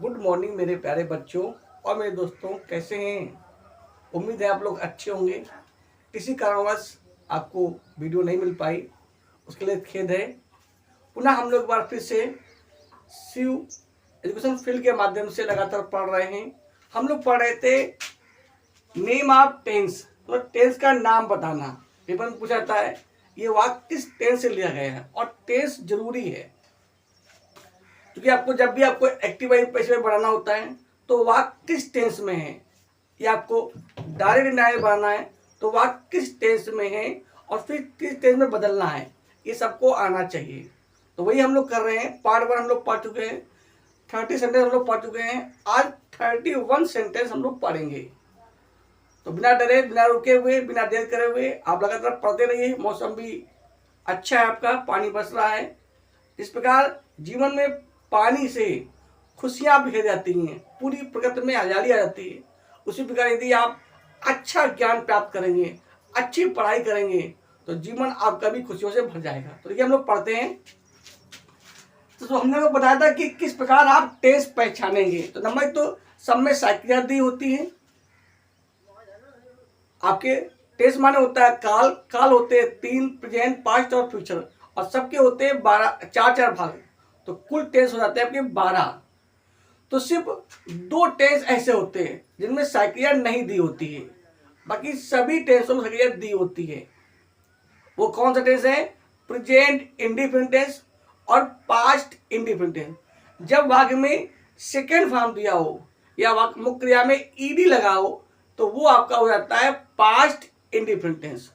Good morning मेरे प्यारे बच्चों और मेरे दोस्तों, कैसे हैं। उम्मीद है आप लोग अच्छे होंगे। किसी कारणवश आपको वीडियो नहीं मिल पाई, उसके लिए खेद है। पुनः हम लोग एक बार फिर से शिव एजुकेशन फील्ड के माध्यम से लगातार पढ़ रहे हैं। हम लोग पढ़ रहे थे नेम ऑफ टेंस, तो टेंस का नाम बताना। पेपर में पूछा जाता है ये वाक्य किस टेंस से लिया गया है, और टेंस जरूरी है क्योंकि आपको जब भी आपको एक्टिव पैसिव बनाना होता है तो वाक्य किस टेंस में है, या आपको डायरेक्ट इंडायरेक्ट बनाना है तो वाक्य किस टेंस में है और फिर किस टेंस में बदलना है, ये सबको आना चाहिए। तो वही हम लोग कर रहे हैं। पार्ट 1 हम लोग पढ़ चुके हैं, 30 सेंटेंस हम लोग पढ़ चुके हैं। आज 31 सेंटेंस हम लोग पढ़ेंगे। तो बिना डरे, बिना रुके हुए, बिना देर करे हुए आप लगातार पढ़ते रहिए। मौसम भी अच्छा है, आपका पानी बरस रहा है। इस प्रकार जीवन में पानी से खुशियां बिखर जाती हैं, पूरी प्रकृति में हरियाली आ जाती है। उसी प्रकार यदि आप अच्छा ज्ञान प्राप्त करेंगे, अच्छी पढ़ाई करेंगे तो जीवन आपका भी खुशियों से भर जाएगा। तो देखिए हम लोग पढ़ते हैं। तो हमने को बताया था कि किस प्रकार आप टेस्ट पहचानेंगे। तो नंबर एक, तो सब में साइकिल दी होती है। आपके टेस्ट माने होता है काल। काल होते हैं 3, प्रेजेंट, पास्ट और फ्यूचर, और सबके होते हैं 12, 4 भाग। तो कुल टेंस हो जाते हैं आपके 12। तो सिर्फ 2 टेंस ऐसे होते हैं जिनमें साइकिलिया नहीं दी होती है, बाकी सभी टेंसों में साइकिलिया दी होती है। वो कौन सा टेंस है? प्रेजेंट इंडिफिनिट टेंस और पास्ट इंडिफिनिट टेंस। जब वाक्य में सेकेंड फॉर्म दिया हो या वाक्य मुख्य क्रिया में ईडी लगा हो तो वो आपका हो जाता है पास्ट इंडिफिनिट टेंस।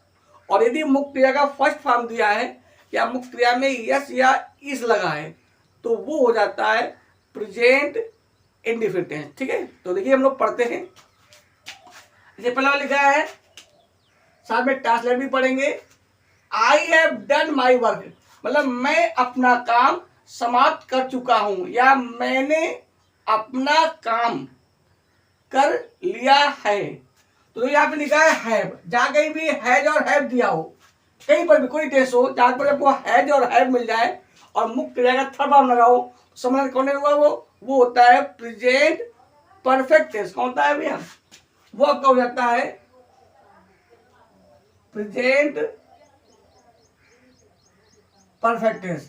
और यदि मुख्य क्रिया का फर्स्ट फॉर्म दिया है या मुख्य क्रिया में यस या इस लगा है तो वो हो जाता है प्रेजेंट इंडिफिनिट टेंस। ठीक है, तो देखिए हम लोग पढ़ते हैं। जैसे पहला लिखा है, साथ में ट्रांसलेट भी पढ़ेंगे। आई हैव डन माई वर्क, मतलब मैं अपना काम समाप्त कर चुका हूं या मैंने अपना काम कर लिया है। तो यहाँ पे लिखा है हैव। जहां कहीं भी हैज और हैव दिया हो, कहीं पर भी कोई टेंस हो जहां पर आपको हैज और हैव मिल जाए और मुख्य क्रिया का थर्ड फॉर्म लगाओ, समझ कौन हुआ? वो होता है प्रेजेंट परफेक्ट टेंस। कौन होता है भैया? वो आपका हो जाता है प्रेजेंट परफेक्ट टेंस।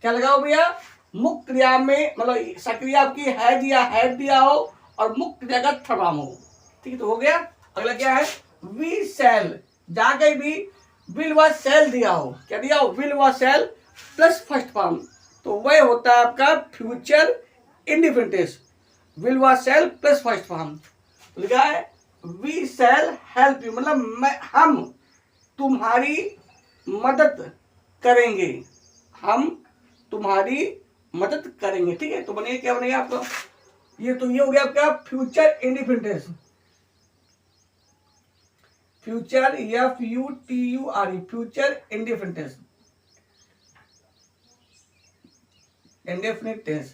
क्या लगाओ भैया? मुख्य क्रिया में, मतलब सक्रिय आपकी हैज या हैव दिया हो और मुख्य क्रिया का थर्ड फॉर्म हो। ठीक है, तो हो गया। अगला क्या है? We shall. जहां कहीं भी विल व सेल दिया हो, क्या दिया हो? विल व सेल प्लस फर्स्ट फॉर्म, तो वह होता है आपका फ्यूचर इंडिफिनिट टेंस। विल व सेल प्लस फर्स्ट फॉर्म। तो लिखा है वी सेल हेल्प यू, मतलब हम तुम्हारी मदद करेंगे। हम तुम्हारी मदद करेंगे। ठीक है, तो बनेगा क्या? बनेगा आपका ये, तो ये हो गया आपका future indefinite tense. Future FUTURE, future indefinite tense, indefinite tense.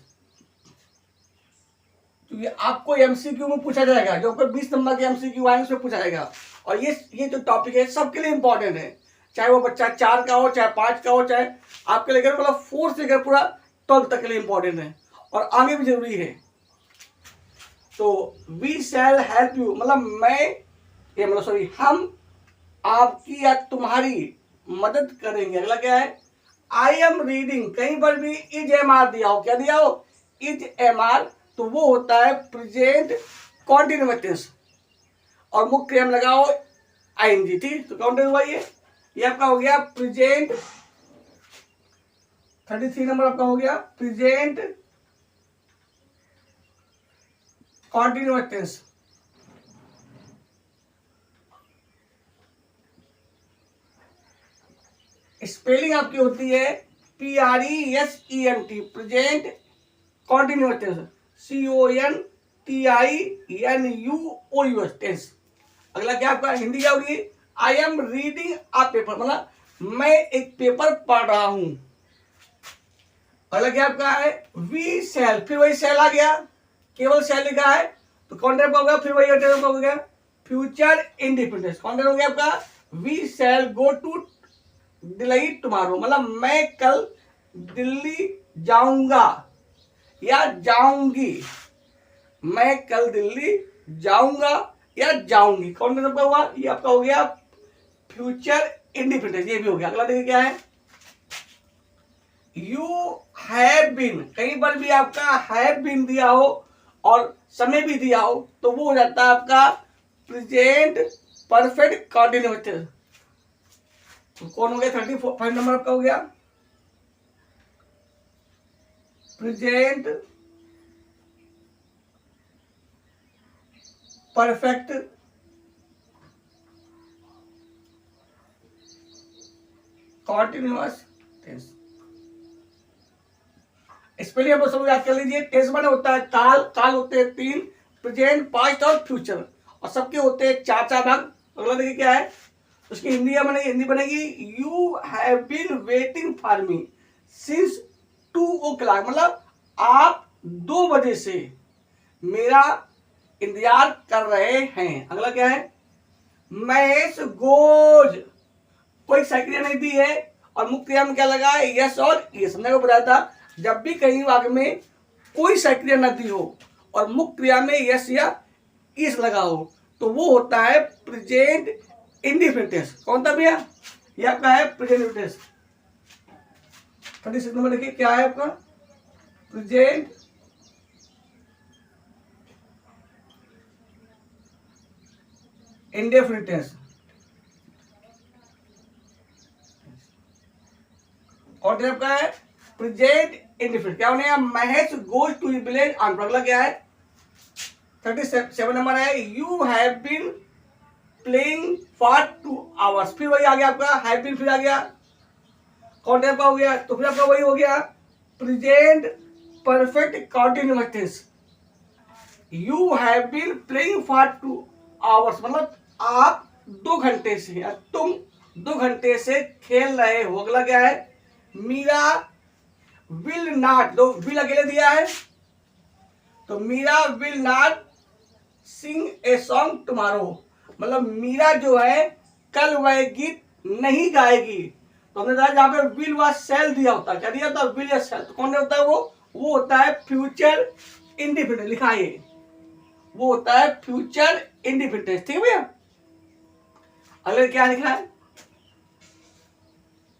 क्योंकि आपको एमसीक्यू में पूछा जाएगा, जो आपको 20 नंबर के एमसीक्यू आएंगे उसमें पूछा जाएगा। और ये जो टॉपिक है सबके लिए इंपॉर्टेंट है, चाहे वो बच्चा 4 का हो, चाहे 5 का हो, चाहे आपके लेकर मतलब 4 से लेकर पूरा 12 तक के लिए इंपॉर्टेंट है और आगे भी जरूरी है। तो वी शैल हेल्प यू, मतलब हम आपकी या तुम्हारी मदद करेंगे। अगला क्या है? आई एम रीडिंग। कहीं पर भी इज एम आर दिया हो, क्या दिया हो? इज एम आर, तो वो होता है प्रेजेंट कॉन्टिन्यूअस टेंस और मुख्य क्रिया में लगाओ आईएनजी। ठीक, तो काउंट हुआ ये आपका हो गया प्रेजेंट। 33 नंबर आपका हो गया प्रेजेंट कॉन्टिन्यूअस टेंस। स्पेलिंग आपकी होती है PRESENT, present continuous tense. CONTINUOUS tense. अगला क्या आपका हिंदी क्या होगी? I am reading a paper, मतलब मैं एक पेपर पढ़ रहा हूं। अगला क्या आपका है? वी सेल, फिर वही सेल आ गया, केवल सेल लिखा है तो कॉन्टेंट होगा, फिर वही हो गया फ्यूचर इंडिपेंडेंस। कॉन्टेंट हो गया आपका we shall go to Delhi tomorrow, मतलब मैं कल दिल्ली जाऊंगा या जाऊंगी, मैं कल दिल्ली जाऊंगा या जाऊंगी। कौन सा हुआ? ये आपका हो गया फ्यूचर इंडिफिनिट, ये भी हो गया। अगला देखिए क्या है, यू हैव बीन, कई बार भी आपका हैव बीन दिया हो और समय भी दिया हो तो वो हो जाता है आपका प्रेजेंट परफेक्ट कंटिन्यूअस। तो कौन हो गया 35 नंबर आपका हो गया प्रेजेंट परफेक्ट कॉन्टिन्यूअस टेंस। इसके लिए आप सब याद कर लीजिए, टेंस माने होता है काल, काल होते हैं 3, प्रेजेंट, पास्ट और फ्यूचर, और सबके होते हैं 4 भाग। अगला देखिए क्या है, उसकी हिंदी बनेगी you have been waiting for me since 2 o'clock, मतलब आप 2 बजे से मेरा इंतजार कर रहे हैं। अगला क्या है, महेश गोज, कोई सक्रिया नहीं दी है और मुख्य क्रिया में क्या लगा है, यस और ये समझने को बताया था। जब भी कहीं वाक्य में कोई सक्रिया न दी हो और मुख्य क्रिया में यस या इस लगा हो तो वो होता है प्रेजेंट इंडिफिनिट टेंस। कौन था भैया? ये आपका है प्रेजेंट इंडिफिनिट टेंस। 36 नंबर देखिए क्या है आपका प्रेजेंट इंडिफिनिट टेंस। और आपका है प्रेजेंट इंडिफिनिट। क्या होने, Mahesh goes to village on. अगला क्या है 37 नंबर है, you have been playing for 2 hours। फिर वही आ गया आपका हैव बीन, फिर आ गया कौन टाइप का हो गया, तो फिर आपका वही हो गया present perfect continuous tense. You have been playing for 2 hours, मतलब आप 2 घंटे से या तुम 2 घंटे से खेल रहे हो। अगला क्या है, मीरा विल नॉट, तो विल अकेले दिया है तो Meera will not sing a song tomorrow, मतलब मीरा जो है कल वह गीत नहीं गाएगी। तो हमने कहा जहां पे विल व सेल दिया होता है, क्या दिया होता है, विल या सेल, तो कौन होता है वो होता है फ्यूचर इंडिफिनिट। लिखा है वो होता है फ्यूचर इंडिफिनिट। ठीक है भैया। अगले क्या लिखा है,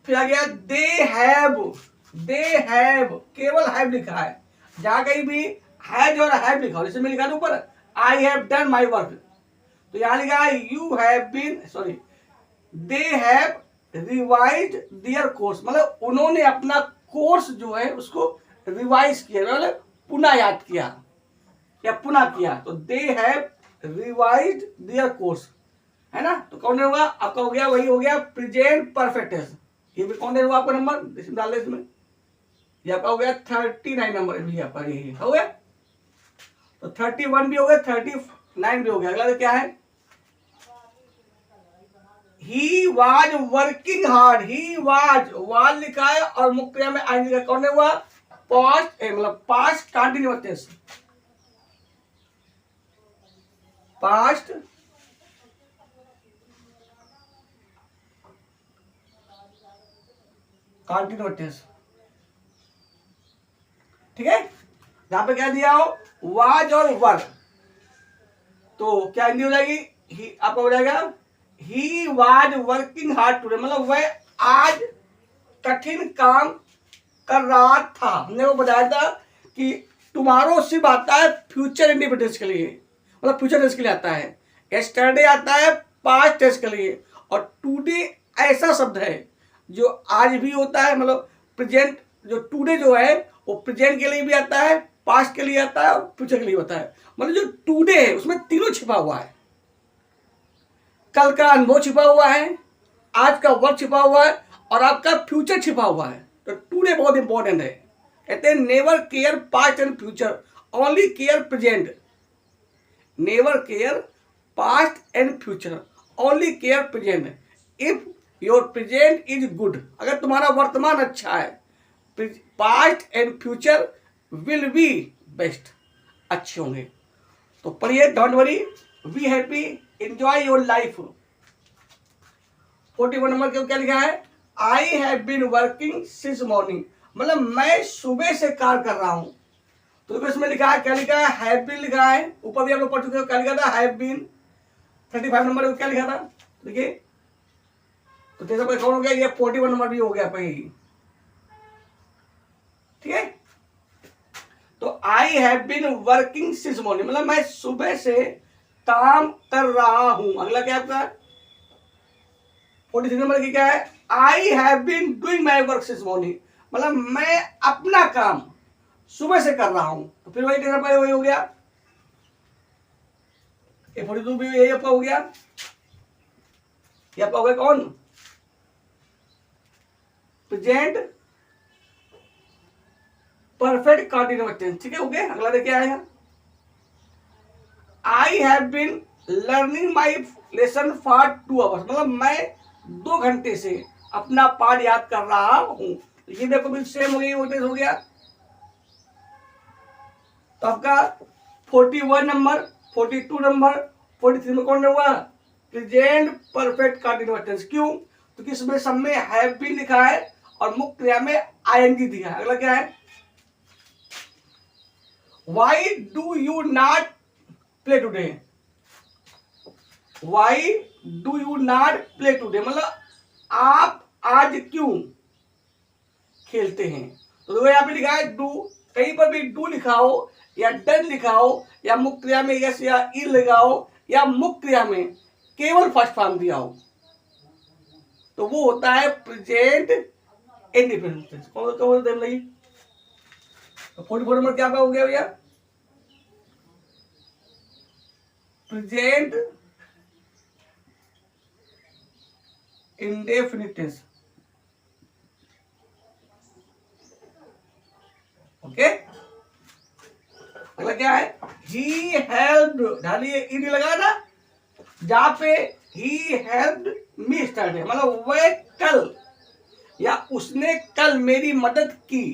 फिर आ गया दे हैव, केवल हैव लिखा है। जहां कहीं भी हैज और हैव लिखा हो, इसमें लिखा है ऊपर I have done my work, तो यहां लिखा है you have been, sorry they have revised their course, मतलब उन्होंने अपना कोर्स जो है उसको रिवाइज किया, मतलब पुनः याद किया या पुनः किया, तो they have revised their course, है ना। तो कौन होगा आपका, हो गया वही हो गया प्रेजेंट परफेक्ट टेंस। ये भी कौन होगा आपका नंबर, इसमें डाल दे, इसमें ये आपका हो गया 39 नंबर भी आपका ये हो गया। तो 31 भी हो गया, 39 भी हो गया। अगला तो क्या है, he was working hard, he was लिखा है और मुख्य क्रिया में आई लिखा, कौन हुआ पास्ट, मतलब past continuous tense, past continuous tense. ठीक है, यहां पे क्या दिया हो वाज और वर, तो क्या हिंदी हो जाएगी, आपका हो जाएगा he was working hard today, मतलब वह आज कठिन काम कर रहा था। हमने वो बताया था कि टुमारो सिर्फ आता है फ्यूचर इंडिफिनिट के लिए, मतलब फ्यूचर टेंस के लिए आता है। यस्टरडे आता है पास्ट टेंस के लिए, और टुडे ऐसा शब्द है जो आज भी होता है, मतलब प्रेजेंट, जो टुडे जो है वो प्रेजेंट के लिए भी आता है, पास्ट के लिए आता है और फ्यूचर के लिए होता है। मतलब जो टुडे है उसमें तीनों छिपा हुआ है, कल का अनुभव छिपा हुआ है, आज का वर्क छिपा हुआ है और आपका फ्यूचर छिपा हुआ है। तो टुडे बहुत इंपॉर्टेंट है। कहते हैं never care past and future, only care present. Never care past and future, only care present. If your present is good, अगर तुम्हारा वर्तमान अच्छा है, past and future will be best, अच्छे होंगे। तो पढ़िए, don't worry, be happy, enjoy your life. 41 number के क्या लिखा है, I have been working since morning, मतलब मैं सुबह से कार्य कर रहा हूं। तो देखो इसमें लिखा है, क्या लिखा है, हैव बीन लिखा है। ऊपर भी आप लोग पढ़ चुके हो, क्या लिखा था, हैव बीन। 35 नंबर को क्या लिखा था, देखिए। तो जैसे कोई कौन हो गया, ये 41 नंबर भी हो गया पहले, ठीक है। तो I have been working since morning, मतलब मैं सुबह से काम कर रहा हूं। अगला क्या आपका 43 नंबर की क्या है, I have been doing my work since morning, मतलब मैं अपना काम सुबह से कर रहा हूं। तो फिर वही नंबर वही हो गया। 42 भी यही आपका हो गया। ये आपका हो गया कौन, प्रेजेंट परफेक्ट कंटीन्यूअस टेंस, ठीक है, हो गया। अगला देखिए आएगा, I have been learning my lesson for 2 hours, मतलब मैं 2 घंटे से अपना पाठ याद कर रहा हूं। ये देखो भी सेम हो गई, हो गया। तो आपका 41 नंबर, 42 नंबर, 43 में कौन होगा, प्रेजेंट परफेक्ट कंटीन्यूअस टेंस। क्यों, तो इसमें सब में हैव बीन लिखा है और मुख्य क्रिया में आईएनजी दिया है। अगला क्या है, why do you not play today, why do you not play today, मतलब आप आज क्यों खेलते हैं। तो देखो यहाँ पे लिखा है डू, कहीं पर भी डू लिखा हो या डन लिखा हो या मुख्य क्रिया में यस या ई लगा हो या मुख्य क्रिया में केवल फर्स्ट फॉर्म दिया हो, तो वो होता है प्रेजेंट इंडिपेंडेंट टेंस। कौन देम लगी। तो 44 नंबर क्या हो गया भैया, प्रेजेंट इंडेफिनिट टेंस। ओके, अगला क्या है, ही हेल्प्ड, ढालिए ईडी लगा ना, जहां पे ही हेल्प्ड मी स्टार्ट है, मतलब वह कल या उसने कल मेरी मदद की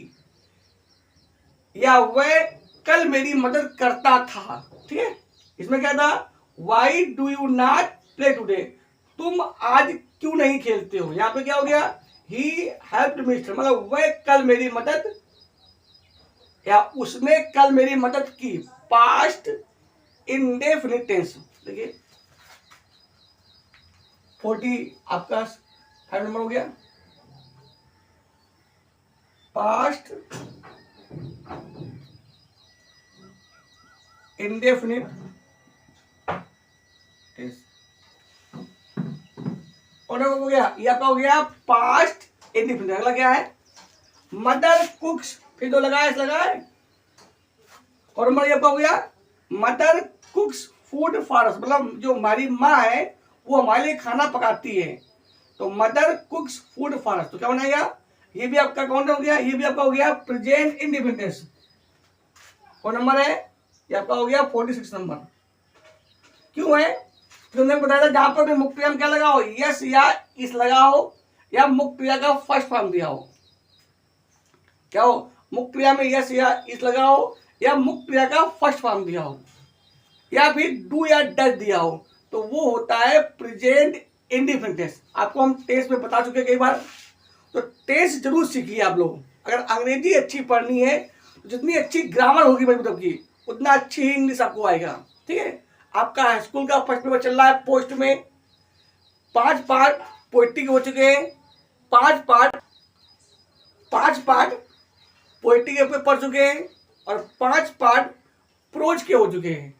या वह कल मेरी मदद करता था, ठीक है। इसमें क्या था, why do you not play today, तुम आज क्यों नहीं खेलते हो। यहां पे क्या हो गया, ही हेल्प्ड मी, मतलब वह कल मेरी मदद या उसने कल मेरी मदद की, पास्ट इंडेफिनिट टेंस। देखिए 40 आपका 5 नंबर हो गया, पास्ट इंडेफिनिट टेंस। और हो गया, ये आपका हो गया पास्ट इंडेफिनिट। अगला क्या है, मदर कुक्स, फिर तो लगाए लगाए। और नंबर आपका हो गया, मदर कुक्स फूड फॉर अस, मतलब जो हमारी माँ है वो हमारे लिए खाना पकाती है। तो मदर कुक्स फूड फॉर अस, तो क्या बनाएगा, ये भी आपका कौन हो गया, ये भी आपका हो गया प्रेजेंट इंडिपेंडेंस। कौन नंबर है, ये आपका हो गया 46 नंबर। क्यों है, तुमने बताया था जहां पर भी मुख्य क्रिया में क्या लगाओ, यस या इस लगाओ या मुख्य क्रिया का फर्स्ट फॉर्म दिया हो। क्या हो, मुख्य क्रिया में यस या इस लगाओ या मुख्य क्रिया का फर्स्ट फॉर्म दिया हो या फिर डू या डज दिया हो, तो वो होता है प्रेजेंट इंडिफिनिट टेंस। आपको हम टेस्ट में बता चुके कई बार, तो टेस्ट जरूर सीखिए आप लोग। अगर अंग्रेजी अच्छी पढ़नी है तो जितनी अच्छी ग्रामर होगी भाई मतलब की, उतना अच्छी ही इंग्लिश आपको आएगा, ठीक है। आपका हाई स्कूल का फर्स्ट पेपर चल रहा है, पोस्ट में 5 पार्ट पोइट्री के हो चुके हैं, 5 पार्ट पोइट्री के पढ़ चुके हैं और 5 पार्ट प्रोज के हो चुके हैं।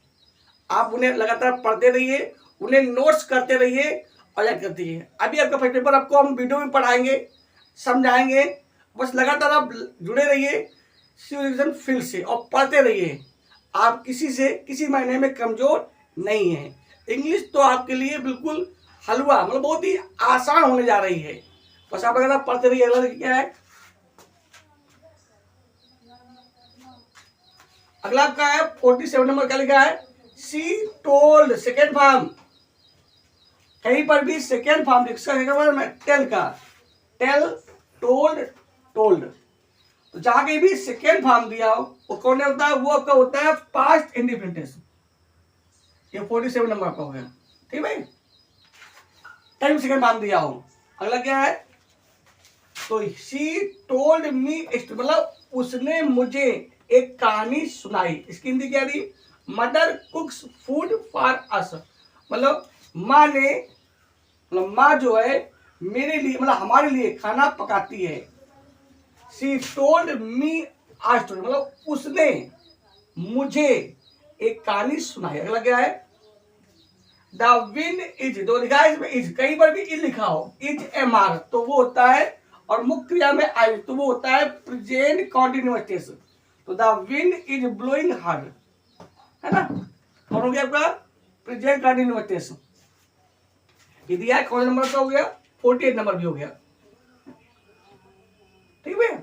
आप उन्हें लगातार पढ़ते रहिए, उन्हें नोट्स करते रहिए और याद करते रहिए। अभी आपका फर्स्ट पेपर आपको हम वीडियो में पढ़ाएंगे, समझाएंगे, बस लगातार आप जुड़े रहिए रिवीजन फील्ड से और पढ़ते रहिए। आप किसी से किसी महीने में कमजोर नहीं है। इंग्लिश तो आपके लिए बिल्कुल हलवा, मतलब बहुत ही आसान होने जा रही है, बस आप लगातार पढ़ते रहिए। अगला क्या है, अगला आपका है 47 नंबर, क्या लिखा है, सी टोल्ड, सेकेंड फॉर्म। कहीं पर भी सेकेंड फॉर्म टेल का, टेल, टोल्ड, टोल्ड, तो जहां कहीं भी सेकेंड फॉर्म दिया हो वो कौन होता है, वो आपका होता है पास्ट इंडिफिनिट टेंस। ये 47 नंबर आपका हो गया, ठीक भाई, टाइम सेकेंड फॉर्म दिया हो। अगला क्या है, तो शी टोल्ड मी, मतलब उसने मुझे एक कहानी सुनाई। इसकी हिंदी क्या थी? मदर कुक्स फूड फॉर अस, मतलब माँ ने, मतलब माँ जो है मेरे लिए, मतलब हमारे लिए खाना पकाती है। She told me a story, मतलब उसने मुझे एक कहानी सुनाई। अगला क्या है? द विन इज, जो लिखा है इसमें इज, कहीं पर भी इज लिखा हो, इज एम आर तो वो होता है, और मुख्य क्रिया में आई तो वो होता है प्रेजेंट कंटिन्यूअस टेंस। तो the wind is blowing hard, है ना, कौन हो गया आपका? Present continuous tense. ये दिया है, कौन नंबर का हो गया? 48 नंबर भी हो गया। ठीक है,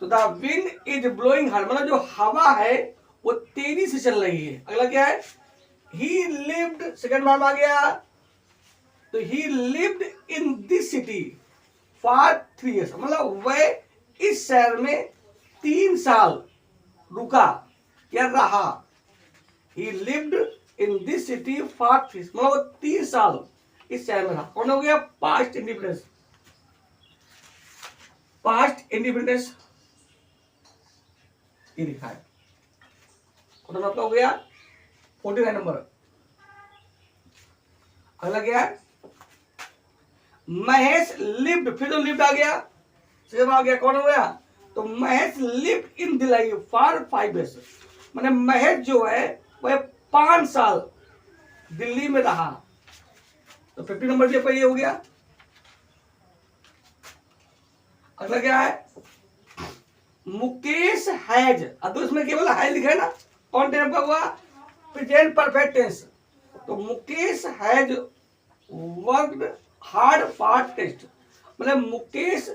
तो the wind is blowing hard, मतलब जो हवा है वो तेजी से चल रही है। अगला क्या है? ही लिव्ड, सेकंड फॉर्म आ गया, तो ही lived in this city for 3 years, मतलब वह इस शहर में 3 साल रुका या रहा। ही lived in this city for 3 years, मतलब वो 3 साल इस शहर में रहा। कौन हो गया? पास्ट इंडिपेंडेंस, पास्ट इंडिपेंडेंस ये लिखा है। कौन आपका हो गया? 49 नंबर। अगला क्या है? महेश लिव्ड, फिर तो लिव्ड आ गया, सेम आ गया, कौन हो गया? तो Mahesh lived in Delhi for 5 years, माने महेश जो है वह 5 साल दिल्ली में रहा। तो 50 नंबर भी आपका ये हो गया। अगला क्या है? मुकेश हैज, तो इसमें केवल हैज लिखा है ना, कौन टाइप का हुआ? Present perfect tense. तो Mukesh has worked hard for test, मतलब मुकेश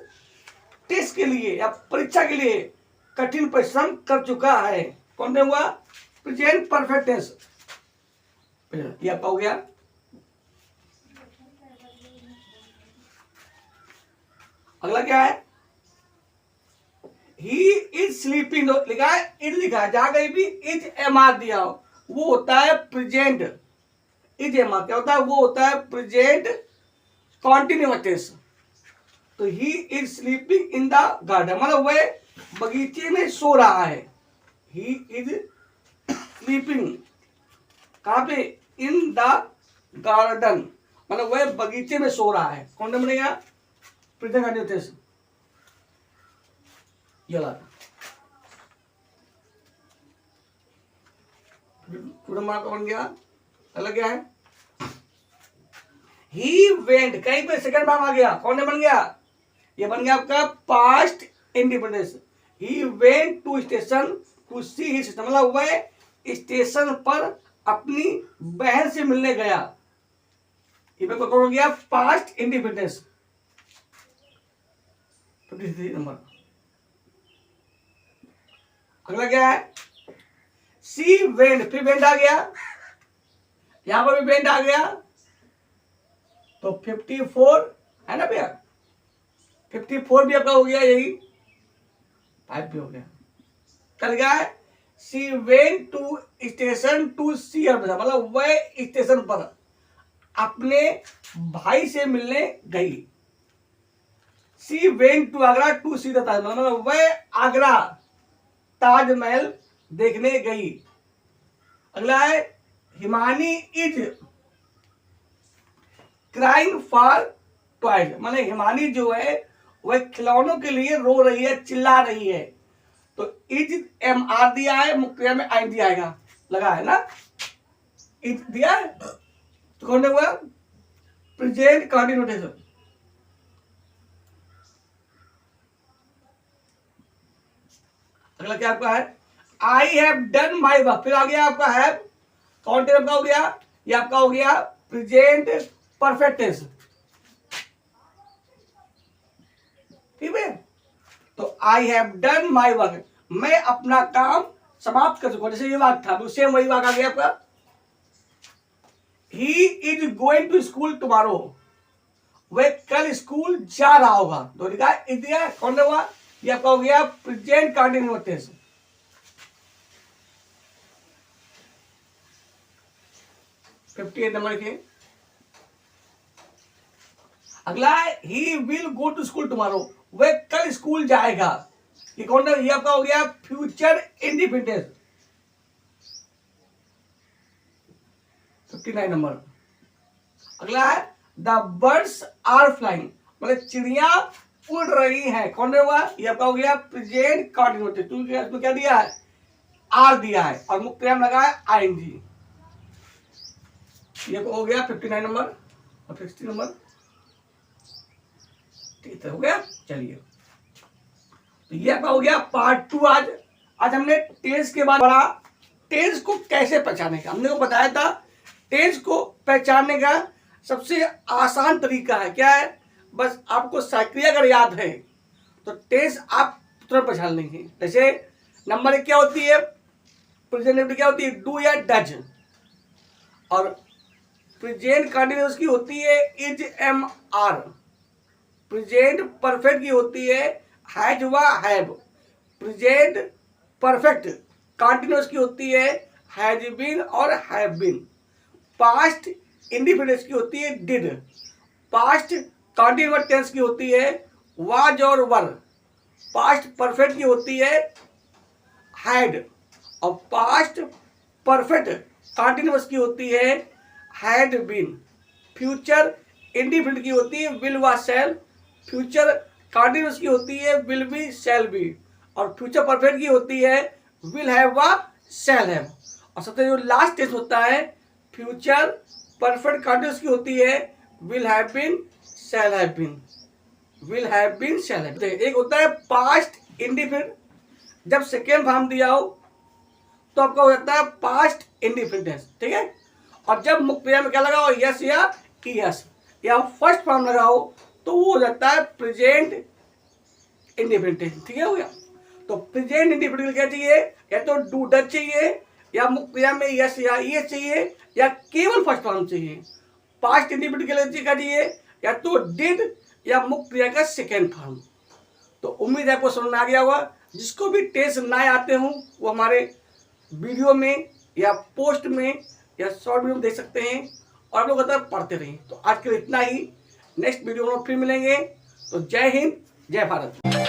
टेस्ट के लिए या परीक्षा के लिए कठिन परिश्रम कर चुका है। कौन सा हुआ? प्रेजेंट परफेक्ट टेंस, ये आपका हो गया। अगला क्या है? ही इज स्लीपिंग, लिखा है इज लिखा है, जहां कहीं भी इज एम आर दिया हो वो होता है प्रेजेंट। इज एम आर क्या होता है? वो होता है प्रेजेंट कॉन्टिन्यूअस टेंस। तो he is sleeping in the garden, मतलब वह बगीचे में सो रहा है। ही इज स्लीपिंग कहां पे? इन द गार्डन, मतलब वह बगीचे में सो रहा है। कौन सा बनेगा? Present continuous tense. ये ला पूरा मार्क बन गया। अलग क्या है? ही वेंट, कहीं पे सेकंड फॉर्म आ गया, कौन सा बन गया? ये बन गया आपका past independence. He went to station to see his sister, मतलब वह स्टेशन पर अपनी बहन से मिलने गया। ये पे कौन हो गया? Past independence. 53 नंबर। अगला क्या है? सी वेंट, फिर वेंट आ गया, यहां पर भी वेंट आ गया, तो 54 है ना भैया? 54 भी आपका हो गया, यही 5 भी हो गया। कल क्या है? She went to station to see her, मतलब वह स्टेशन पर अपने भाई से मिलने गई। She went to Agra to see the Taj Mahal, मतलब वह आगरा ताजमहल देखने गई। अगला है Himani is crying for toys, मतलब हिमानी जो है वह खिलौनों के लिए रो रही है, चिल्ला रही है। तो इज एम आर दिया है, मुक्रिया में आई दिया आएगा, लगा है ना, इज दिया है, तो कौन हुआ? Present continuous. अगला क्या आपका है? I have done my work, फिर आ गया आपका हैव, कौन टाइप का हो गया? ये आपका हो गया प्रेजेंट परफेक्ट टेंस। ठीक है, तो I have done my work, मैं अपना काम समाप्त कर चुका हूं। जैसे ये वाक्य था, तो सेम वही वाक्य आ गया आपका। He is going to school tomorrow, वह कल स्कूल जा रहा होगा। तो लिखा है दिया, कौन हुआ? ये आपका हो गया प्रेजेंट कंटिन्यूअस टेंस। नंबर के। अगला है he will go to school tomorrow, वह कल स्कूल जाएगा। ये कौन है? ये आपका हो गया फ्यूचर इंडिपेंडेंस, 59 नंबर। अगला है द बर्ड्स आर फ्लाइंग, मतलब चिड़िया उड़ रही है। कौन हुआ? ये आपका हो गया प्रेजेंट कंटिन्यूस। इसमें क्या दिया है? आर दिया है और मुख्य क्रिया में लगा है आईएनजी। ये हो गया 59 नंबर और 60 नंबर। ठीक है, हो गया। चलिए, तो ये आपका हो गया पार्ट 2। आज हमने टेंस के बाद पढ़ा टेंस को कैसे पहचाने का। हमने को बताया था टेंस को पहचानने का सबसे आसान तरीका है क्या है? बस आपको सक्रिय अगर याद है तो टेंस आप तुरंत पहचान लेंगे। जैसे नंबर 1 क्या होती है? प्रेजेंट क्या होती है? डू या डज। और प्रेजेंट कंटिन्यूअस की होती है is, am, are. Present perfect की होती है हैज व हैव। प्रेजेंट परफेक्ट कंटिन्यूअस की होती है हैज बीन और हैव बीन। पास्ट इंडिफिनिट की होती है डिड। पास्ट कंटिन्यूअस टेंस की होती है वाज और वर। पास्ट परफेक्ट की होती है हैड और पास्ट परफेक्ट कंटिन्यूअस की होती है हैड बीन। फ्यूचर इंडिफिनिट की होती है विल व शैल। फ्यूचर कंटिन्यूअस की होती है विल बी, शैल बी। और फ्यूचर परफेक्ट की होती है विल हैव व शैल हैव। और सबसे जो लास्ट टेंस होता है फ्यूचर परफेक्ट कंटिन्यूअस की होती है will have been, shall have been. Will have been, shall have. एक होता है पास्ट इंडिफिनिट, जब सेकेंड फॉर्म दिया हो तो आपका हो जाता है पास्ट इंडिफिनिट। ठीक है, और जब मुख्य क्रिया में क्या लगा हो? यस या यस, या फर्स्ट फॉर्म लगा हो तो वो हो जाता है प्रेजेंट इंडिफिनिट। ठीक है, हो गया। तो प्रेजेंट इंडिफिनिट क्या चाहिए? या तो डू डज चाहिए, या मुख्य क्रिया में यस या ये चाहिए, या केवल फर्स्ट फॉर्म चाहिए। पास्ट इंडिफिनिट के लिए क्या चाहिए? या तो डिड या मुख्य क्रिया का सेकेंड फॉर्म। तो उम्मीद है आपको समझ में आ गया होगा। जिसको भी टेस्ट ना आते हों वो हमारे वीडियो में या पोस्ट में या शॉर्ट वीडियो में देख सकते हैं और आप लोग अगर पढ़ते रहें। तो आज के लिए इतना ही। नेक्स्ट वीडियो में फिर मिलेंगे। तो जय हिंद, जय भारत।